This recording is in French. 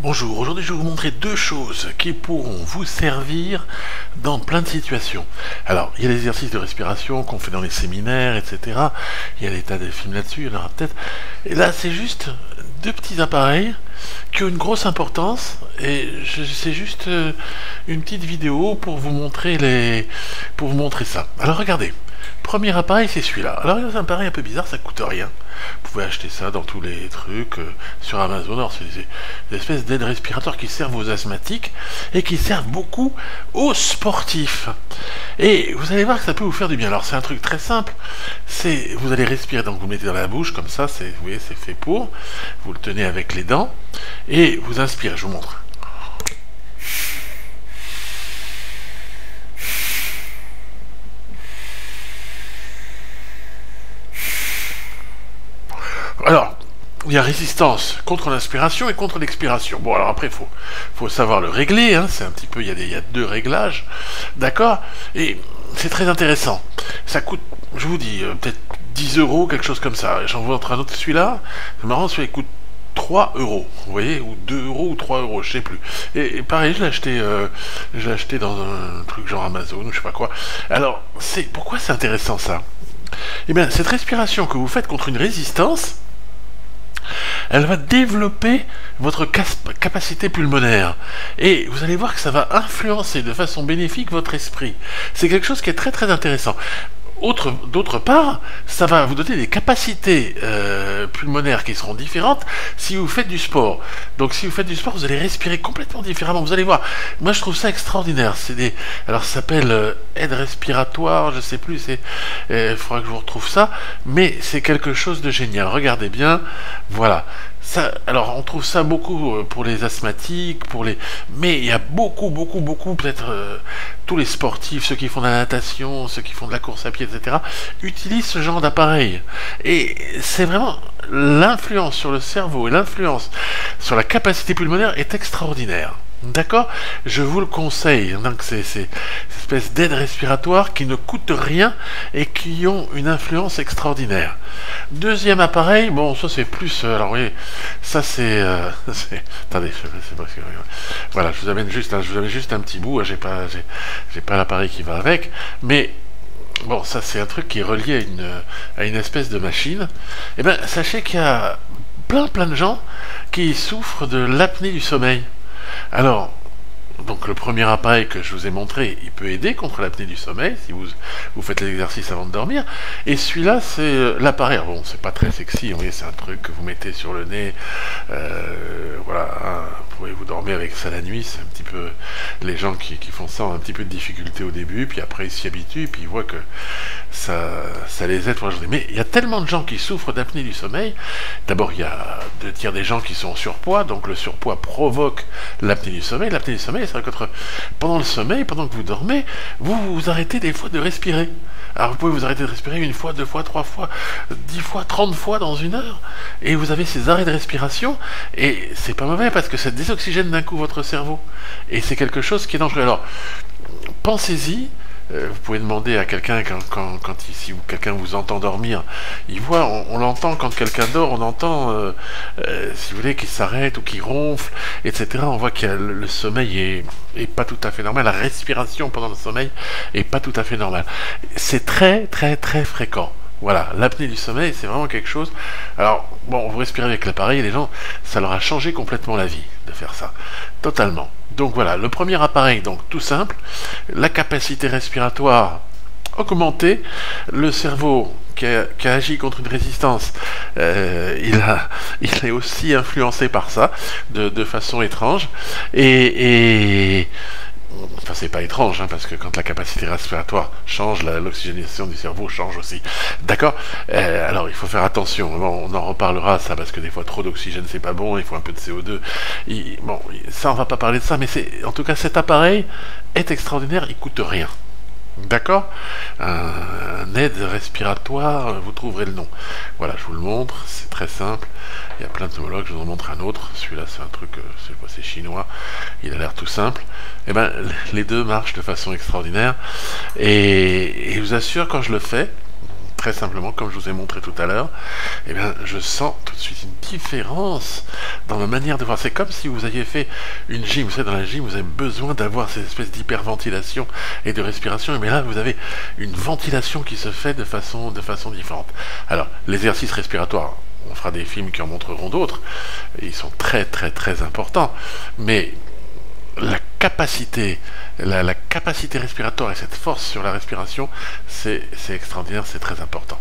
Bonjour, aujourd'hui je vais vous montrer deux choses qui pourront vous servir dans plein de situations. Alors, il y a les exercices de respiration qu'on fait dans les séminaires, etc. Il y a des tas de films là-dessus, il y en aura peut-être. Et là, c'est juste deux petits appareils qui ont une grosse importance et c'est juste une petite vidéo pour vous montrer ça. Alors regardez. Premier appareil, c'est celui-là. Alors, c'est un appareil un peu bizarre, ça coûte rien. Vous pouvez acheter ça dans tous les trucs sur Amazon. Alors, c'est des espèces d'aides respiratoires qui servent aux asthmatiques et qui servent beaucoup aux sportifs. Et vous allez voir que ça peut vous faire du bien. Alors, c'est un truc très simple. Vous allez respirer, donc vous le mettez dans la bouche, comme ça, vous voyez, c'est fait pour. Vous le tenez avec les dents et vous inspirez. Je vous montre. Alors, il y a résistance contre l'inspiration et contre l'expiration. Bon, alors après, faut savoir le régler, hein, c'est un petit peu, il y a deux réglages, d'accord? Et c'est très intéressant. Ça coûte, je vous dis, peut-être 10 euros, quelque chose comme ça. J'en vois entre un autre, celui-là, c'est marrant, celui-là coûte 3 euros, vous voyez, ou 2 euros ou 3 euros, je sais plus. Et pareil, je l'ai acheté dans un truc genre Amazon, ou je sais pas quoi. Alors, pourquoi c'est intéressant ça? Eh bien, cette respiration que vous faites contre une résistance, elle va développer votre capacité pulmonaire. Et vous allez voir que ça va influencer de façon bénéfique votre esprit. C'est quelque chose qui est très très intéressant. D'autre part, ça va vous donner des capacités pulmonaires qui seront différentes si vous faites du sport. Donc si vous faites du sport, vous allez respirer complètement différemment. Vous allez voir, moi je trouve ça extraordinaire. Alors ça s'appelle aide respiratoire, je sais plus, il faudra que je vous retrouve ça, mais c'est quelque chose de génial. Regardez bien, voilà. Alors on trouve ça beaucoup pour les asthmatiques, mais il y a beaucoup, peut-être tous les sportifs, ceux qui font de la natation, ceux qui font de la course à pied, etc., utilisent ce genre d'appareil. Et c'est vraiment l'influence sur le cerveau et l'influence sur la capacité pulmonaire est extraordinaire. D'accord? Je vous le conseille. Donc c'est ces espèces d'aides respiratoires qui ne coûtent rien et qui ont une influence extraordinaire. Deuxième appareil, bon, ça c'est plus... alors oui, ça c'est... attendez, c'est parce que... Voilà, je vous amène juste un petit bout, j'ai pas l'appareil qui va avec, mais... Bon, ça c'est un truc qui est relié à une espèce de machine. Eh bien, sachez qu'il y a plein de gens qui souffrent de l'apnée du sommeil. Alors, donc le premier appareil que je vous ai montré, il peut aider contre l'apnée du sommeil, si vous faites l'exercice avant de dormir. Et celui-là, c'est l'appareil. Bon, c'est pas très sexy, vous voyez, c'est un truc que vous mettez sur le nez. Voilà, hein, vous dormez avec ça la nuit, c'est un petit peu... Les gens qui font ça ont un petit peu de difficulté au début, puis après ils s'y habituent, puis ils voient que ça les aide pour la journée. Mais il y a tellement de gens qui souffrent d'apnée du sommeil. D'abord, il y a 2 tiers des gens qui sont en surpoids, donc le surpoids provoque l'apnée du sommeil. L'apnée du sommeil, c'est que pendant le sommeil, pendant que vous dormez, vous arrêtez des fois de respirer. Alors vous pouvez vous arrêter de respirer 1 fois, 2 fois, 3 fois, 10 fois, 30 fois dans 1 heure, et vous avez ces arrêts de respiration, et c'est pas mauvais parce que ça désoxygène d'un coup votre cerveau, et c'est quelque chose qui est dangereux. Alors, pensez-y. Vous pouvez demander à quelqu'un si quelqu'un vous entend dormir, on l'entend quand quelqu'un dort, on entend, si vous voulez, qu'il s'arrête ou qu'il ronfle, etc. On voit que le sommeil est pas tout à fait normal, la respiration pendant le sommeil est pas tout à fait normale. C'est très fréquent. Voilà, l'apnée du sommeil, c'est vraiment quelque chose. Alors, bon, vous respirez avec l'appareil, et les gens, ça leur a changé complètement la vie de faire ça. Totalement. Donc voilà, le premier appareil, donc tout simple, la capacité respiratoire augmentée, le cerveau qui a agi contre une résistance, il est aussi influencé par ça, de façon étrange, enfin, c'est pas étrange, hein, parce que quand la capacité respiratoire change, l'oxygénation du cerveau change aussi. D'accord? Alors, il faut faire attention. Bon, on en reparlera, ça, parce que des fois, trop d'oxygène, c'est pas bon, il faut un peu de CO2. Bon, ça, on va pas parler de ça, mais en tout cas, cet appareil est extraordinaire, il coûte rien. D'accord? Un aide respiratoire, vous trouverez le nom. Voilà, je vous le montre, c'est très simple. Il y a plein de homologues, je vous en montre un autre. Celui-là, c'est un truc, c'est chinois. Il a l'air tout simple. Eh ben, les deux marchent de façon extraordinaire. Et je vous assure, quand je le fais, très simplement, comme je vous ai montré tout à l'heure, eh bien, je sens tout de suite une différence dans ma manière de voir. C'est comme si vous aviez fait une gym. Vous savez, dans la gym, vous avez besoin d'avoir ces espèces d'hyperventilation et de respiration. Et bien là, vous avez une ventilation qui se fait de façon différente. Alors, l'exercice respiratoire, on fera des films qui en montreront d'autres. Ils sont très, très, très importants. Mais la capacité, la capacité respiratoire et cette force sur la respiration, c'est extraordinaire, c'est très important.